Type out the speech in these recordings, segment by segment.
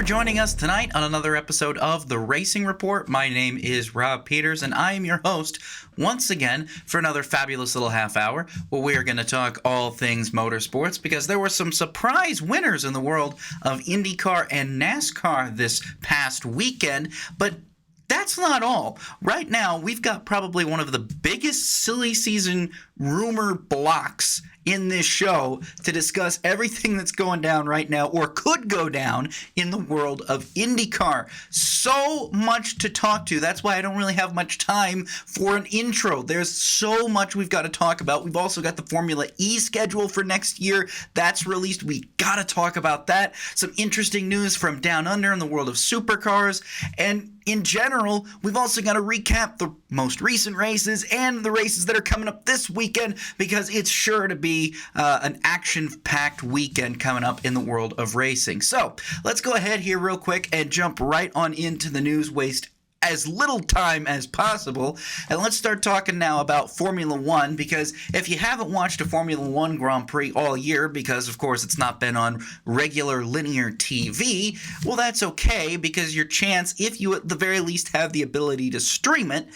for joining us tonight on another episode of The Racing Report. My name is Rob Peeters, and I am your host once again for another fabulous little half hour where we are going to talk all things motorsports, because there were some surprise winners in the world of IndyCar and NASCAR this past weekend, but that's not all. Right now, we've got probably one of the biggest silly season rumor blocks in this show to discuss everything that's going down right now or could go down in the world of IndyCar. So much to talk to. That's why I don't really have much time for an intro. There's so much we've got to talk about. We've also got the Formula E schedule for next year. That's released. We got to talk about that. Some interesting news from down under in the world of supercars. And in general, we've also got to recap the most recent races and the races that are coming up this weekend, because it's sure to be an action-packed weekend coming up in the world of racing. So let's go ahead here real quick and jump right on into the news, waste as little time as possible, and let's start talking now about Formula One, because if you haven't watched a Formula One Grand Prix all year, because of course it's not been on regular linear TV, well, that's okay, because your chance, if you at the very least have the ability to stream it,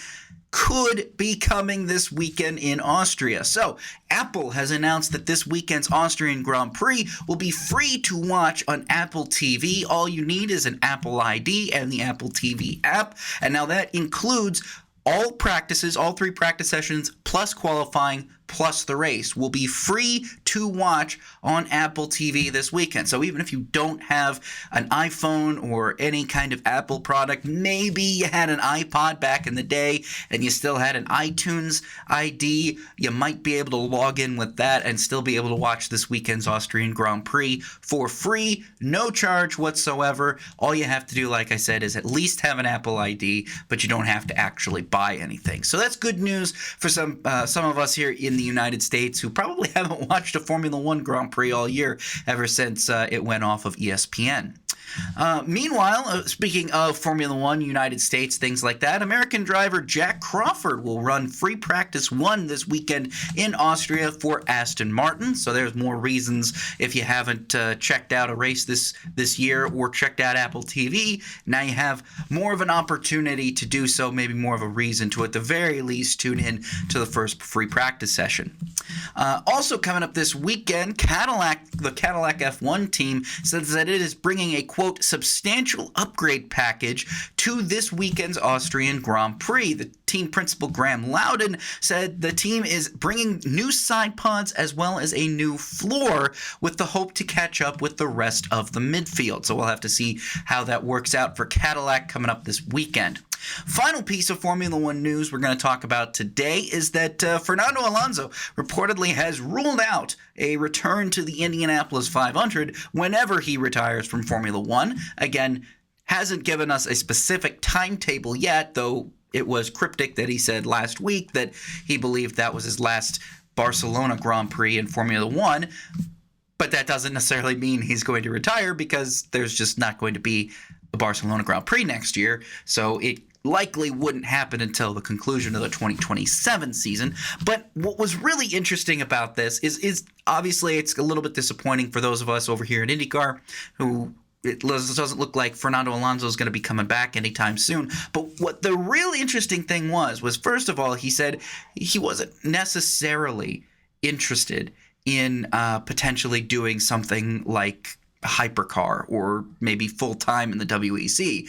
could be coming this weekend in Austria. So Apple has announced that this weekend's Austrian Grand Prix will be free to watch on Apple TV. All you need is an Apple ID and the Apple TV app. And now that includes all practices, all 3 practice sessions, plus qualifying, plus the race will be free to watch on Apple TV this weekend. So even if you don't have an iPhone or any kind of Apple product, maybe you had an iPod back in the day and you still had an iTunes ID, you might be able to log in with that and still be able to watch this weekend's Austrian Grand Prix for free, no charge whatsoever. All you have to do, like I said, is at least have an Apple ID, but you don't have to actually buy anything. So that's good news for some of us here in the United States who probably haven't watched a Formula One Grand Prix all year ever since it went off of ESPN. Meanwhile, speaking of Formula One, United States, things like that, American driver Jack Crawford will run free practice 1 this weekend in Austria for Aston Martin. So there's more reasons if you haven't checked out a race this year or checked out Apple TV. Now you have more of an opportunity to do so, maybe more of a reason to at the very least tune in to the first free practice session. Also coming up this weekend, the Cadillac F1 team says that it is bringing a quote substantial upgrade package to this weekend's Austrian Grand Prix. The team principal Graham Loudon said the team is bringing new side pods as well as a new floor with the hope to catch up with the rest of the midfield. So we'll have to see how that works out for Cadillac coming up this weekend. Final piece of Formula One news we're going to talk about today is that Fernando Alonso reportedly has ruled out a return to the Indianapolis 500 whenever he retires from Formula One. Again, hasn't given us a specific timetable yet, though it was cryptic that he said last week that he believed that was his last Barcelona Grand Prix in Formula One. But that doesn't necessarily mean he's going to retire, because there's just not going to be a Barcelona Grand Prix next year. So it likely wouldn't happen until the conclusion of the 2027 season. But what was really interesting about this is obviously it's a little bit disappointing for those of us over here in IndyCar who it doesn't look like Fernando Alonso is going to be coming back anytime soon. But what the really interesting thing was first of all, he said he wasn't necessarily interested in potentially doing something like a hypercar or maybe full-time in the WEC.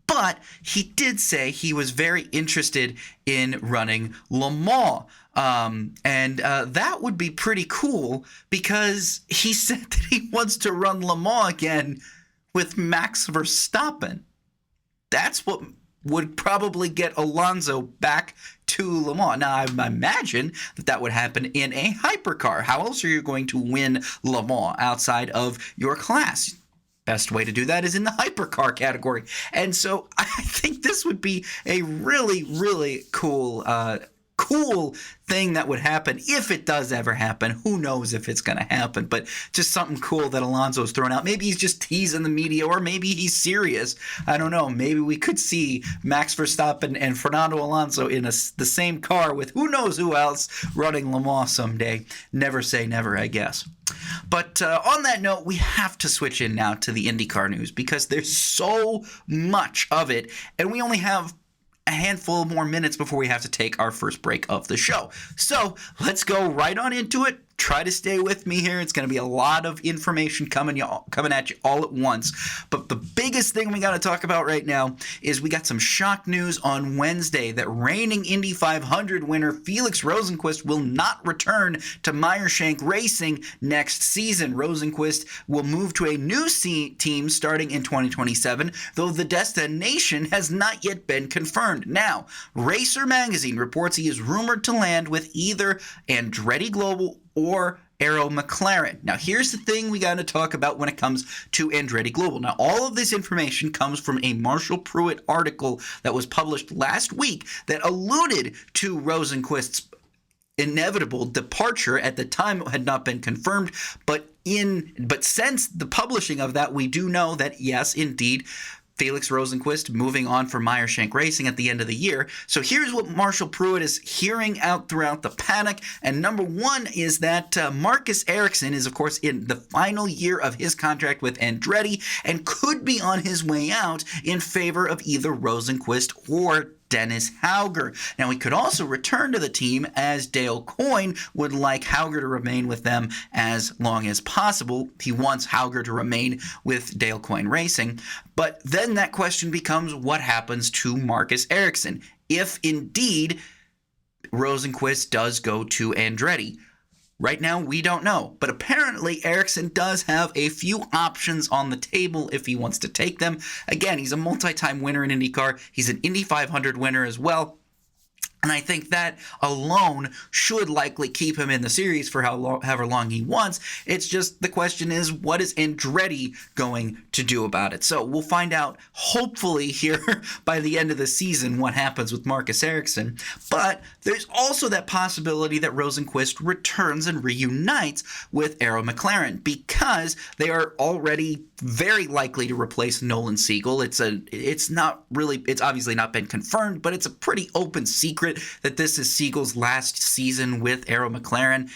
But he did say he was very interested in running Le Mans. And that would be pretty cool, because he said that he wants to run Le Mans again with Max Verstappen. That's what would probably get Alonso back to Le Mans. Now, I imagine that would happen in a hypercar. How else are you going to win Le Mans outside of your class? Best way to do that is in the hypercar category. And so I think this would be a really, really cool cool thing that would happen if it does ever happen. Who knows if it's going to happen, but just something cool that Alonso's thrown out. Maybe he's just teasing the media, or maybe he's serious. I don't know. Maybe we could see Max Verstappen and Fernando Alonso in the same car with who knows who else running Le Mans someday. Never say never, I guess. But on that note, we have to switch in now to the IndyCar news because there's so much of it, and we only have a handful more minutes before we have to take our first break of the show. So let's go right on into it. Try to stay with me here. It's going to be a lot of information coming at you all at once. But the biggest thing we got to talk about right now is we got some shock news on Wednesday that reigning Indy 500 winner Felix Rosenqvist will not return to Meyer Shank Racing next season. Rosenqvist will move to a new team starting in 2027, though the destination has not yet been confirmed. Now, Racer Magazine reports he is rumored to land with either Andretti Global or Arrow McLaren. Now, here's the thing we got to talk about when it comes to Andretti Global. Now, all of this information comes from a Marshall Pruitt article that was published last week that alluded to Rosenqvist's inevitable departure. At the time, it had not been confirmed, but since the publishing of that, we do know that, yes, indeed, Felix Rosenqvist moving on for Meyer Shank Racing at the end of the year. So here's what Marshall Pruitt is hearing out throughout the paddock. And number one is that Marcus Ericsson is, of course, in the final year of his contract with Andretti and could be on his way out in favor of either Rosenqvist or Dennis Hauger. Now, he could also return to the team as Dale Coyne would like Hauger to remain with them as long as possible. He wants Hauger to remain with Dale Coyne Racing. But then that question becomes, what happens to Marcus Ericsson if indeed Rosenqvist does go to Andretti? Right now, we don't know, but apparently Ericsson does have a few options on the table if he wants to take them. Again, he's a multi-time winner in IndyCar. He's an Indy 500 winner as well. And I think that alone should likely keep him in the series for however long he wants. It's just the question is, what is Andretti going to do about it? So we'll find out, hopefully, here by the end of the season what happens with Marcus Ericsson. But there's also that possibility that Rosenqvist returns and reunites with Arrow McLaren because they are already very likely to replace Nolan Siegel. It's obviously not been confirmed, but it's a pretty open secret that this is Siegel's last season with Arrow McLaren.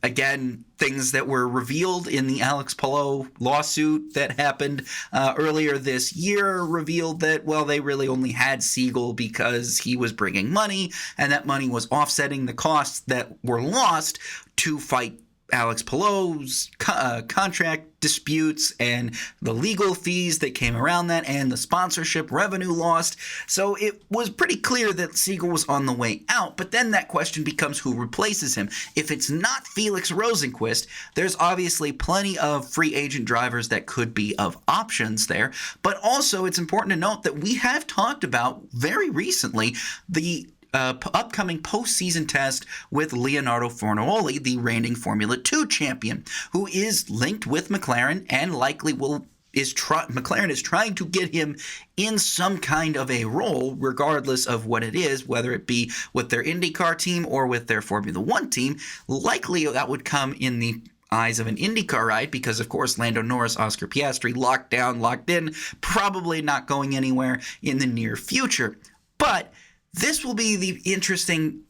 Again, things that were revealed in the Alex Palou lawsuit that happened earlier this year revealed that, well, they really only had Siegel because he was bringing money, and that money was offsetting the costs that were lost to fight Alex Palou's contract disputes and the legal fees that came around that and the sponsorship revenue lost. So it was pretty clear that Siegel was on the way out, but then that question becomes who replaces him. If it's not Felix Rosenqvist, there's obviously plenty of free agent drivers that could be of options there, but also it's important to note that we have talked about very recently the upcoming postseason test with Leonardo Fornoli, the reigning Formula 2 champion, who is linked with McLaren and likely McLaren is trying to get him in some kind of a role, regardless of what it is, whether it be with their IndyCar team or with their Formula 1 team. Likely that would come in the eyes of an IndyCar ride because, of course, Lando Norris, Oscar Piastri, locked down, locked in, probably not going anywhere in the near future. But this will be the interesting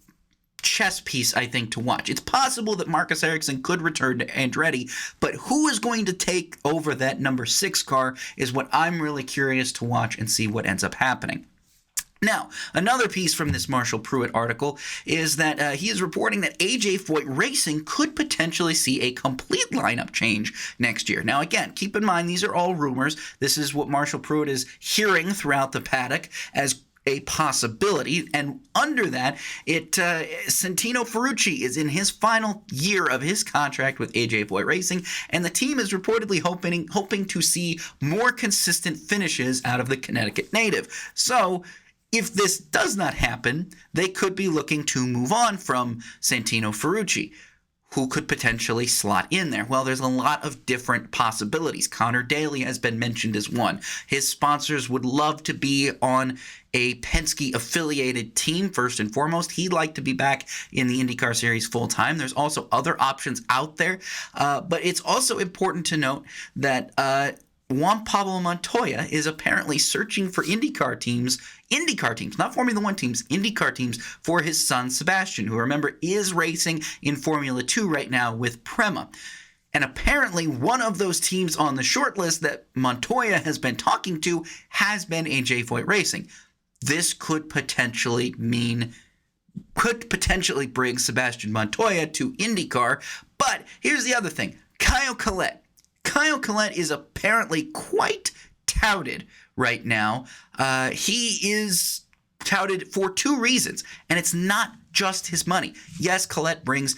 chess piece, I think, to watch. It's possible that Marcus Ericsson could return to Andretti, but who is going to take over that number 6 car is what I'm really curious to watch and see what ends up happening. Now, another piece from this Marshall Pruitt article is that he is reporting that AJ Foyt Racing could potentially see a complete lineup change next year. Now, again, keep in mind, these are all rumors. This is what Marshall Pruitt is hearing throughout the paddock as a possibility, and under that, Santino Ferrucci is in his final year of his contract with AJ Foyt Racing, and the team is reportedly hoping to see more consistent finishes out of the Connecticut native. So, if this does not happen, they could be looking to move on from Santino Ferrucci. who could potentially slot in there? Well, there's a lot of different possibilities. Connor Daly has been mentioned as one. His sponsors would love to be on a Penske-affiliated team, first and foremost. He'd like to be back in the IndyCar Series full-time. There's also other options out there, but it's also important to note that Juan Pablo Montoya is apparently searching for IndyCar teams, not Formula One teams, IndyCar teams for his son Sebastian, who, remember, is racing in Formula 2 right now with Prema. And apparently one of those teams on the short list that Montoya has been talking to has been AJ Foyt Racing. This could potentially bring Sebastian Montoya to IndyCar. But here's the other thing. Kyle Collette. Kyle Collette is apparently quite touted right now. He is touted for two reasons, and it's not just his money. Yes, Collette brings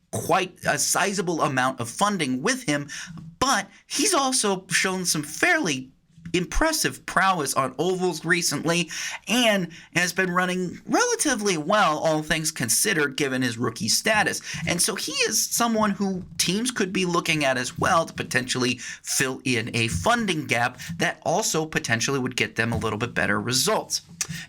quite a sizable amount of funding with him, but he's also shown some fairly impressive prowess on ovals recently and has been running relatively well, all things considered, given his rookie status. And so he is someone who teams could be looking at as well to potentially fill in a funding gap that also potentially would get them a little bit better results.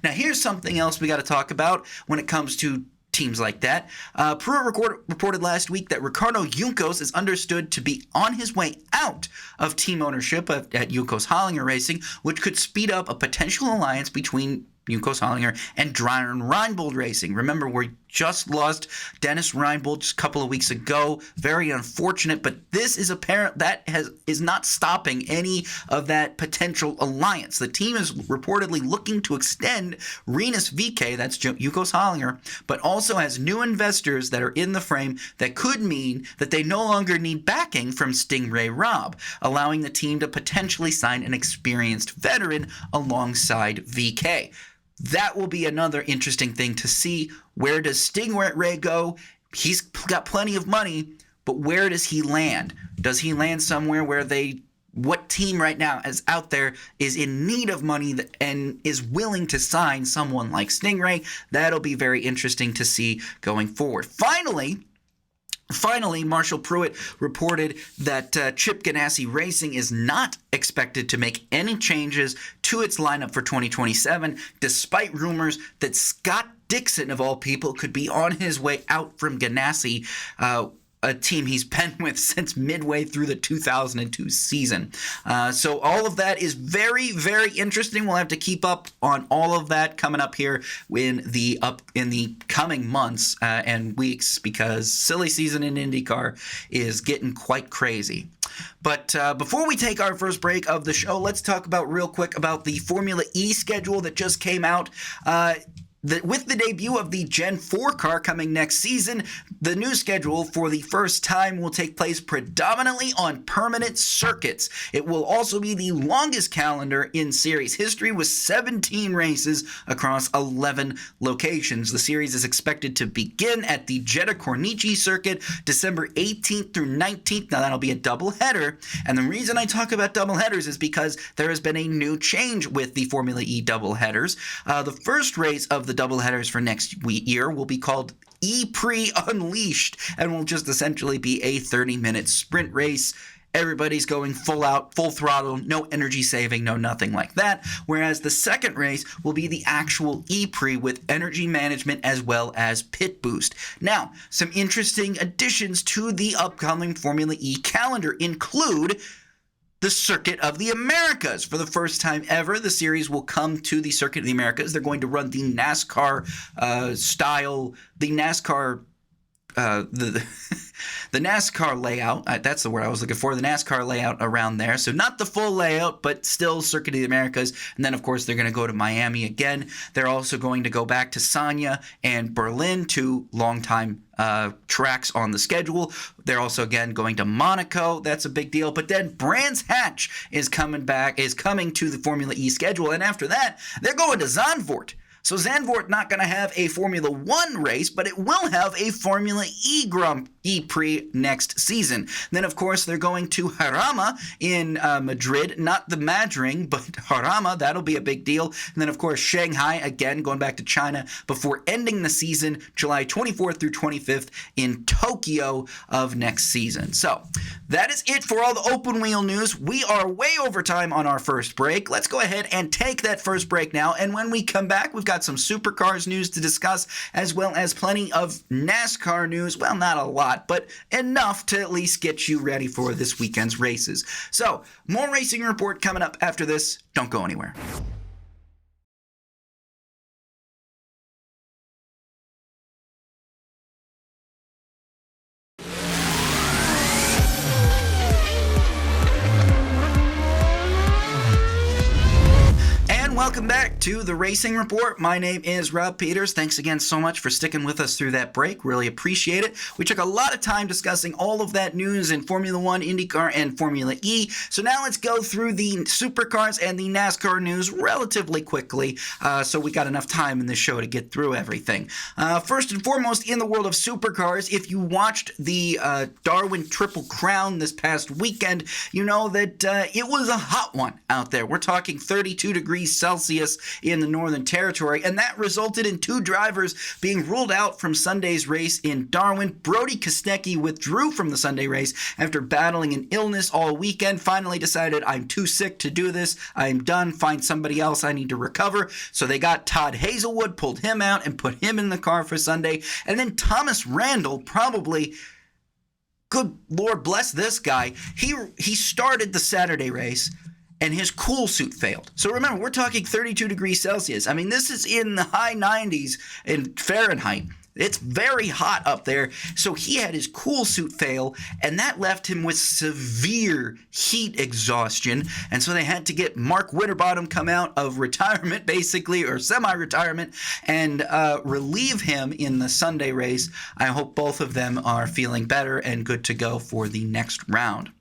Now, here's something else we got to talk about when it comes to teams like that. Pruitt reported last week that Ricardo Juncos is understood to be on his way out of team ownership at Juncos Hollinger Racing, which could speed up a potential alliance between Juncos Hollinger and Dreyer Reinbold Racing. Remember, we just lost Dennis Reinbold just a couple of weeks ago. Very unfortunate, but this is apparent that is not stopping any of that potential alliance. The team is reportedly looking to extend Rinus VeeKay, that's Juncos Hollinger, but also has new investors that are in the frame that could mean that they no longer need backing from Stingray Rob, allowing the team to potentially sign an experienced veteran alongside VeeKay. That will be another interesting thing to see. Where does Stingray go? He's got plenty of money, but where does he land? Does he land somewhere where what team right now is out there is in need of money and is willing to sign someone like Stingray? That'll be very interesting to see going forward. Finally, Marshall Pruitt reported that Chip Ganassi Racing is not expected to make any changes to its lineup for 2027, despite rumors that Scott Dixon, of all people, could be on his way out from Ganassi, a team he's been with since midway through the 2002 season. So all of that is very, very interesting. We'll have to keep up on all of that coming up here in the coming months and weeks, because silly season in IndyCar is getting quite crazy. But before we take our first break of the show, let's talk real quick about the Formula E schedule that just came out. With the debut of the Gen 4 car coming next season, the new schedule for the first time will take place predominantly on permanent circuits. It will also be the longest calendar in series history, with 17 races across 11 locations. The series is expected to begin at the Jeddah Corniche circuit December 18th through 19th. Now, that'll be a doubleheader, and the reason I talk about doubleheaders is because there has been a new change with the Formula E doubleheaders. The first race of the doubleheaders for next year will be called E-Prix Unleashed and will just essentially be a 30-minute sprint race. Everybody's going full out, full throttle, no energy saving, no nothing like that. Whereas the second race will be the actual E-Prix with energy management as well as pit boost. Now, some interesting additions to the upcoming Formula E calendar include the Circuit of the Americas. For the first time ever, the series will come to the Circuit of the Americas. They're going to run the NASCAR the NASCAR layout. That's the word I was looking for. The NASCAR layout around there. So not the full layout, but still Circuit of the Americas. And then, of course, they're going to go to Miami again. They're also going to go back to Sanya and Berlin, two longtime tracks on the schedule. They're also, again, going to Monaco. That's a big deal. But then Brands Hatch is coming to the Formula E schedule. And after that, they're going to Zandvoort. So Zandvoort not going to have a Formula One race, but it will have a Formula E Grand Prix next season. Then, of course, they're going to Jarama in Madrid, not the Madring, but Jarama. That'll be a big deal. And then, of course, Shanghai, again, going back to China, before ending the season July 24th through 25th in Tokyo of next season. So that is it for all the open wheel news. We are way over time on our first break. Let's go ahead and take that first break now. And when we come back, we've got some Supercars news to discuss, as well as plenty of NASCAR news. Well, not a lot, but enough to at least get you ready for this weekend's races. So, more Racing Report coming up after this. Don't go anywhere. Welcome back to the Racing Report. My name is Rob Peeters. Thanks again so much for sticking with us through that break. Really appreciate it. We took a lot of time discussing all of that news in Formula One, IndyCar, and Formula E. So now let's go through the Supercars and the NASCAR news relatively quickly, so we got enough time in this show to get through everything. First and foremost, in the world of Supercars, if you watched the Darwin Triple Crown this past weekend, you know that it was a hot one out there. We're talking 32 degrees Celsius in the Northern Territory, and that resulted in two drivers being ruled out from Sunday's race in Darwin. Brody Kostecki withdrew from the Sunday race after battling an illness all weekend, finally decided, I'm too sick to do this, I'm done, find somebody else, I need to recover. So they got Todd Hazelwood, pulled him out, and put him in the car for Sunday. And then Thomas Randall, probably, good Lord bless this guy, he started the Saturday race, and his cool suit failed. So remember, we're talking 32 degrees Celsius. I mean, this is in the high 90s in Fahrenheit. It's very hot up there. So he had his cool suit fail, and that left him with severe heat exhaustion. And so they had to get Mark Winterbottom come out of retirement, basically, or semi-retirement, and relieve him in the Sunday race. I hope both of them are feeling better and good to go for the next round.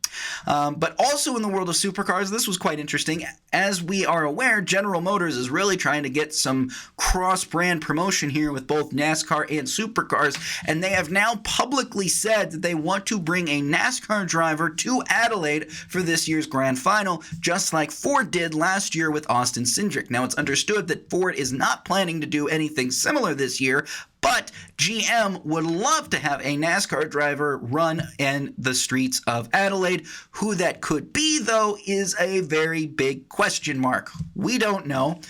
But also in the world of supercars, this was quite interesting. As we are aware, General Motors is really trying to get some cross-brand promotion here with both NASCAR and supercars, and they have now publicly said that they want to bring a NASCAR driver to Adelaide for this year's Grand Final, just like Ford did last year with Austin Cindric. Now, it's understood that Ford is not planning to do anything similar this year, but GM would love to have a NASCAR driver run in the streets of Adelaide. Who that could be, though, is a very big question mark. We don't know.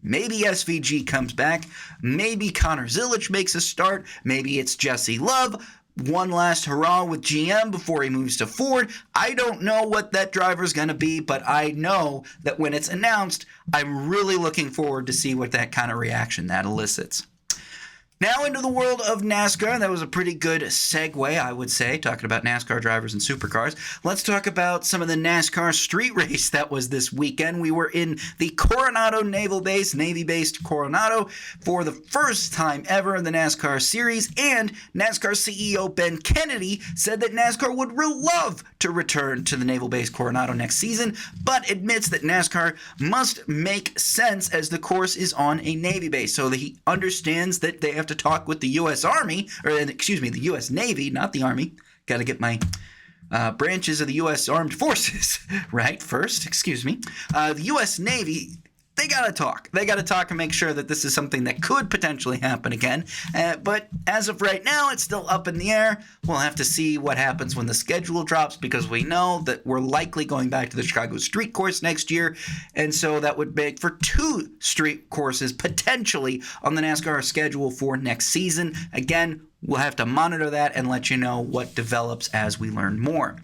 Maybe SVG comes back. Maybe Connor Zilisch makes a start. Maybe it's Jesse Love. One last hurrah with GM before he moves to Ford. I don't know what that driver's going to be, but I know that when it's announced, I'm really looking forward to see what that kind of reaction that elicits. Now into the world of NASCAR. That was a pretty good segue, I would say, talking about NASCAR drivers and supercars. Let's talk about some of the NASCAR street race that was this weekend. We were in the Coronado Naval Base, Navy-based Coronado, for the first time ever in the NASCAR Series, and NASCAR CEO Ben Kennedy said that NASCAR would love to return to the Naval Base Coronado next season, but admits that NASCAR must make sense as the course is on a Navy base. So he understands that they have to talk with the U.S. Army, or excuse me, the U.S. Navy, not the Army. Got to get my branches of the U.S. Armed Forces right first, excuse me. The U.S. Navy, they got to talk. They got to talk and make sure that this is something that could potentially happen again. But as of right now, it's still up in the air. We'll have to see what happens when the schedule drops, because we know that we're likely going back to the Chicago Street Course next year. And so that would make for 2 street courses potentially on the NASCAR schedule for next season. Again, we'll have to monitor that and let you know what develops as we learn more.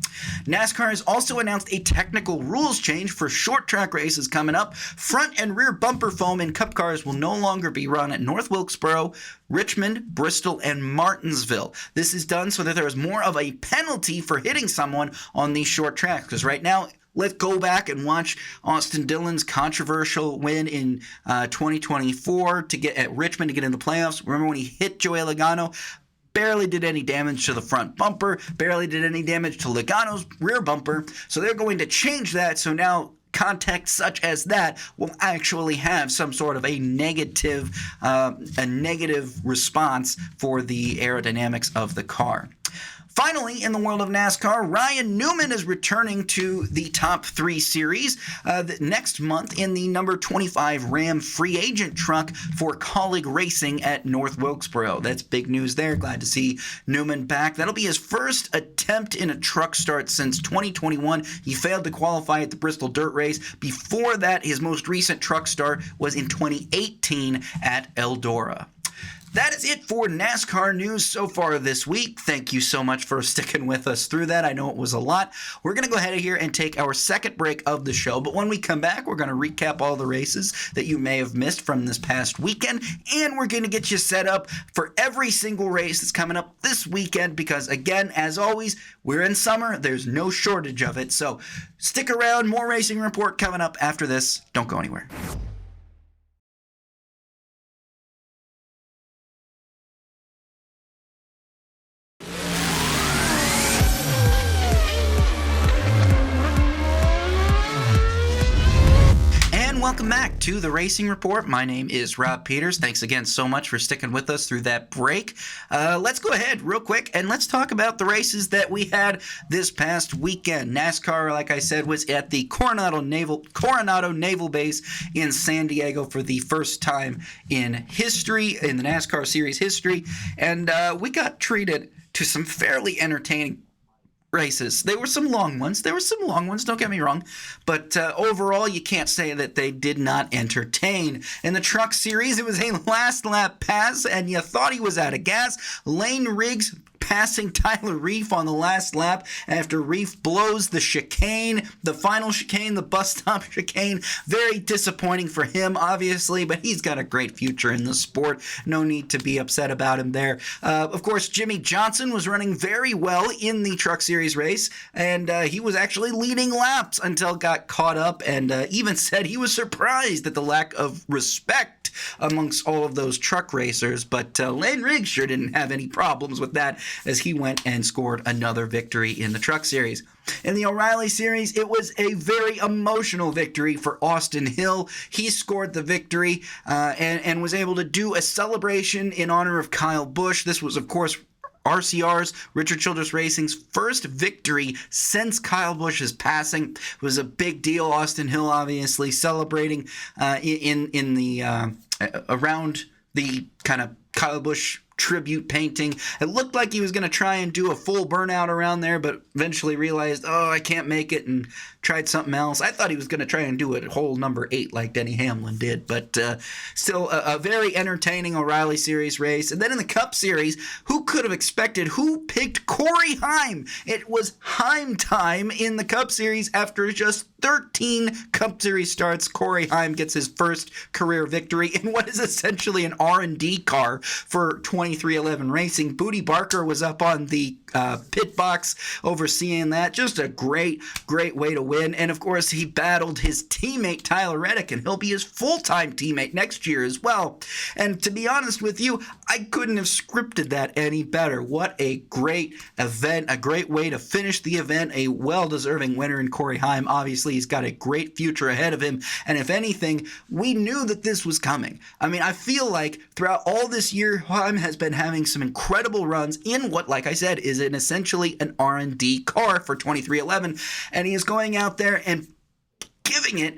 NASCAR has also announced a technical rules change for short track races coming up. Front and rear bumper foam in Cup cars will no longer be run at North Wilkesboro, Richmond, Bristol, and Martinsville. This is done so that there is more of a penalty for hitting someone on these short tracks, because right now, let's go back and watch Austin Dillon's controversial win in 2024 to get at Richmond to get in the playoffs. Remember when he hit Joey Logano? Barely did any damage to the front bumper, barely did any damage to Logano's rear bumper. So they're going to change that. So now context such as that will actually have some sort of a negative response for the aerodynamics of the car. Finally, in the world of NASCAR, Ryan Newman is returning to the Top 3 Series next month in the number 25 Ram free agent truck for Colleague Racing at North Wilkesboro. That's big news there. Glad to see Newman back. That'll be his first attempt in a truck start since 2021. He failed to qualify at the Bristol Dirt Race. Before that, his most recent truck start was in 2018 at Eldora. That is it for NASCAR news so far this week. Thank you so much for sticking with us through that. I know it was a lot. We're going to go ahead here and take our second break of the show. But when we come back, we're going to recap all the races that you may have missed from this past weekend. And we're going to get you set up for every single race that's coming up this weekend. Because, again, as always, we're in summer. There's no shortage of it. So stick around. More Racing Report coming up after this. Don't go anywhere. Welcome back to the Racing Report. My name is Rob Peeters. Thanks again so much for sticking with us through that break. Let's go ahead real quick and let's talk about the races that we had this past weekend. NASCAR, like I said, was at the Coronado Naval Base in San Diego for the first time in history, in the NASCAR Series history, and we got treated to some fairly entertaining races. There were some long ones, don't get me wrong, but overall you can't say that they did not entertain. In the Truck Series, it was a last lap pass and you thought he was out of gas. Lane Riggs passing Tyler Reef on the last lap after Reef blows the chicane, the final chicane, the bus stop chicane. Very disappointing for him, obviously, but he's got a great future in the sport. No need to be upset about him there. Of course, Jimmy Johnson was running very well in the Truck Series race, and he was actually leading laps until got caught up and even said he was surprised at the lack of respect amongst all of those truck racers, but Lane Riggs sure didn't have any problems with that as he went and scored another victory in the Truck Series. In the O'Reilly Series, it was a very emotional victory for Austin Hill. He scored the victory and was able to do a celebration in honor of Kyle Busch. This was, of course, RCR's, Richard Childress Racing's first victory since Kyle Busch's passing. It was a big deal. Austin Hill obviously celebrating in the around the kind of Kyle Busch tribute painting. It looked like he was going to try and do a full burnout around there, but eventually realized, I can't make it, and tried something else. I thought he was going to try and do a whole number 8 like Denny Hamlin did, but still a very entertaining O'Reilly Series race. And then in the Cup Series, who could have expected? Who picked Corey Heim? It was Heim time in the Cup Series after just 13 Cup Series starts. Corey Heim gets his first career victory in what is essentially an R&D car for 2311 Racing. Booty Barker was up on the pit box overseeing that. Just a great way to win. And of course, he battled his teammate Tyler Reddick, and he'll be his full-time teammate next year as well. And to be honest with you, I couldn't have scripted that any better. What a great event, a great way to finish the event. A well-deserving winner in Corey Heim. Obviously, he's got a great future ahead of him. And if anything, we knew that this was coming. I mean, I feel like throughout all this year, Heim has been having some incredible runs in what, like I said, is essentially an R&D car for 2311, and he is going out there and giving it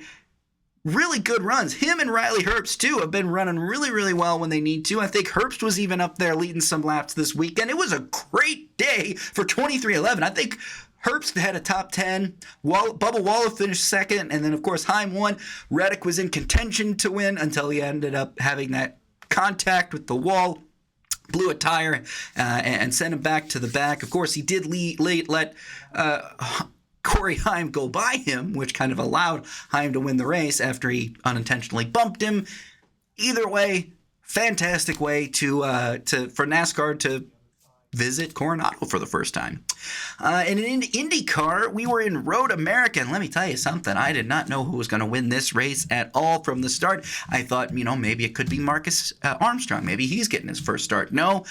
really good runs. Him and Riley Herbst, too, have been running really well when they need to. I think Herbst was even up there leading some laps this weekend. It was a great day for 2311. I think Herbst had a top 10. Bubba Wallace finished second, and then, of course, Heim won. Reddick was in contention to win until he ended up having that contact with the wall, blew a tire, and sent him back to the back. Of course, he did let Corey Heim go by him, which kind of allowed Heim to win the race after he unintentionally bumped him. Either way, fantastic way for NASCAR to visit Coronado for the first time. And in IndyCar, we were in Road America, and let me tell you something. I did not know who was going to win this race at all from the start. I thought, maybe it could be Marcus Armstrong. Maybe he's getting his first start. No.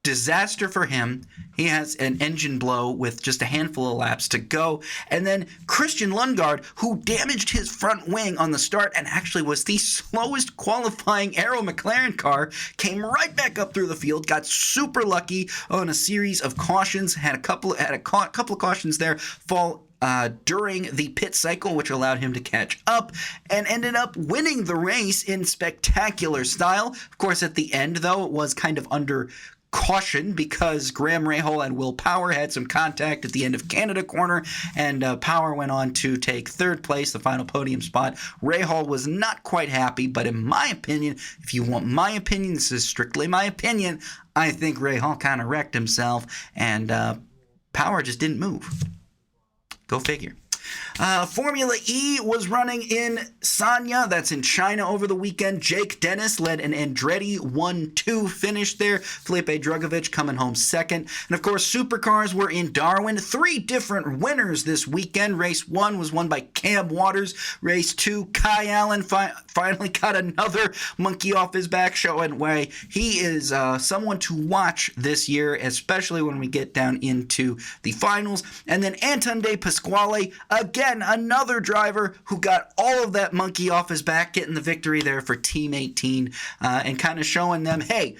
Disaster for him. He has an engine blow with just a handful of laps to go. And then Christian Lundgaard, who damaged his front wing on the start and actually was the slowest qualifying Arrow McLaren car, came right back up through the field, got super lucky on a series of cautions, had a couple of cautions there fall during the pit cycle, which allowed him to catch up and ended up winning the race in spectacular style. Of course, at the end, though, it was kind of under caution because Graham Rahal and Will Power had some contact at the end of Canada corner, and Power went on to take third place, the final podium spot. Rahal was not quite happy, but in my opinion, if you want my opinion, this is strictly my opinion, I think Rahal kind of wrecked himself, and Power just didn't move. Go figure. Formula E was running in Sanya, that's in China, over the weekend. Jake Dennis led an Andretti 1-2 finish there. Felipe Drugovich coming home second. And of course, Supercars were in Darwin. 3 different winners this weekend. Race 1 was won by Cam Waters. Race 2, Kai Allen finally got another monkey off his back, showing why he is someone to watch this year, especially when we get down into the finals. And then Anton De Pasquale, again, another driver who got all of that monkey off his back, getting the victory there for Team 18 and kind of showing them, hey,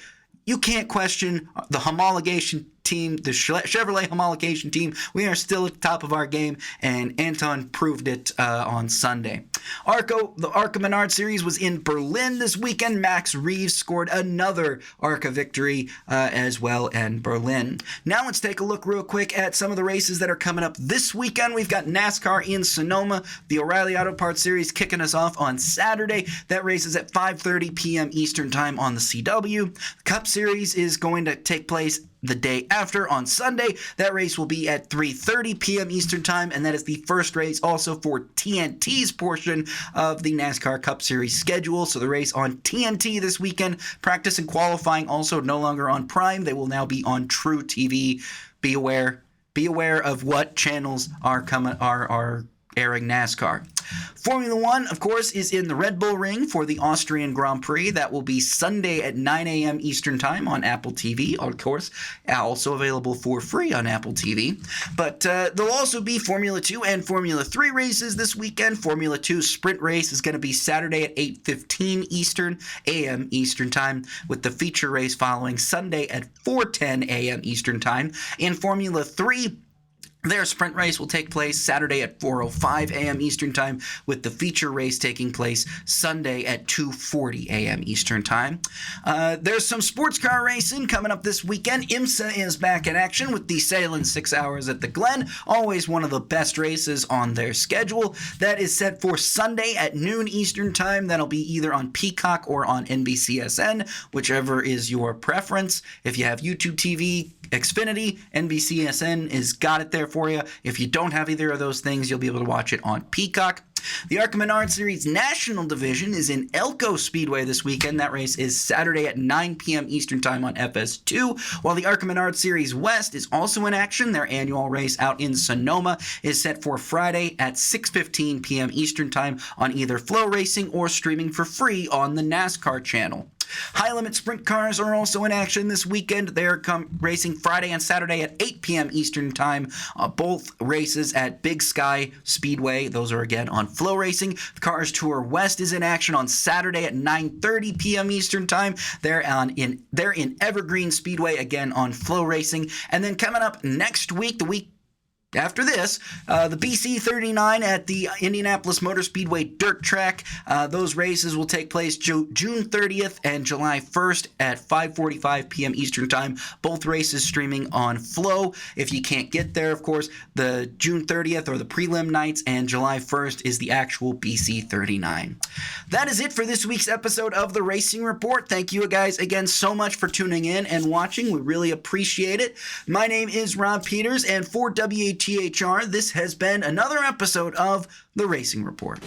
you can't question the homologation team, the Chevrolet homologation team. We are still at the top of our game, and Anton proved it on Sunday. The ARCA Menard Series was in Berlin this weekend. Max Reeves scored another ARCA victory as well in Berlin. Now let's take a look real quick at some of the races that are coming up this weekend. We've got NASCAR in Sonoma, the O'Reilly Auto Parts Series kicking us off on Saturday. That race is at 5:30 p.m. Eastern Time on the CW. The Cup Series is going to take place the day after on Sunday. That race will be at 3:30 p.m. Eastern Time, and that is the first race also for TNT's portion of the NASCAR Cup Series schedule. So the race on TNT this weekend, practice and qualifying also no longer on Prime. They will now be on True TV. Be aware of what channels are airing NASCAR. Formula One, of course, is in the Red Bull Ring for the Austrian Grand Prix. That will be Sunday at 9 a.m. Eastern Time on Apple TV, of course, also available for free on Apple TV. But there'll also be Formula 2 and Formula 3 races this weekend. Formula 2 sprint race is going to be Saturday at 8:15 a.m. Eastern Time, with the feature race following Sunday at 4:10 a.m. Eastern Time. In Formula 3, their sprint race will take place Saturday at 4:05 a.m. Eastern Time, with the feature race taking place Sunday at 2:40 a.m. Eastern Time. There's some sports car racing coming up this weekend. IMSA is back in action with the Salem 6 Hours at the Glen, always one of the best races on their schedule. That is set for Sunday at noon Eastern Time. That'll be either on Peacock or on NBCSN, whichever is your preference. If you have YouTube TV, Xfinity, NBCSN has got it there for you. If you don't have either of those things, you'll be able to watch it on Peacock. The ARCA Menard Series National Division is in Elko Speedway this weekend. That race is Saturday at 9 p.m. Eastern Time on FS2, while the ARCA Menard Series West is also in action. Their annual race out in Sonoma is set for Friday at 6:15 p.m. Eastern Time on either Flow Racing or streaming for free on the NASCAR channel. High-limit sprint cars are also in action this weekend. They're racing Friday and Saturday at 8 p.m. Eastern Time. Both races at Big Sky Speedway. Those are again on Flow Racing. The Cars Tour West is in action on Saturday at 9:30 p.m. Eastern Time. They're in Evergreen Speedway again on Flow Racing. And then coming up next week, the week after this, the BC 39 at the Indianapolis Motor Speedway Dirt Track. Those races will take place June 30th and July 1st at 5:45 p.m. Eastern Time. Both races streaming on Flow. If you can't get there, of course, the June 30th or the prelim nights, and July 1st is the actual BC 39. That is it for this week's episode of The Racing Report. Thank you guys again so much for tuning in and watching. We really appreciate it. My name is Rob Peeters, and for WATHR, this has been another episode of The Racing Report.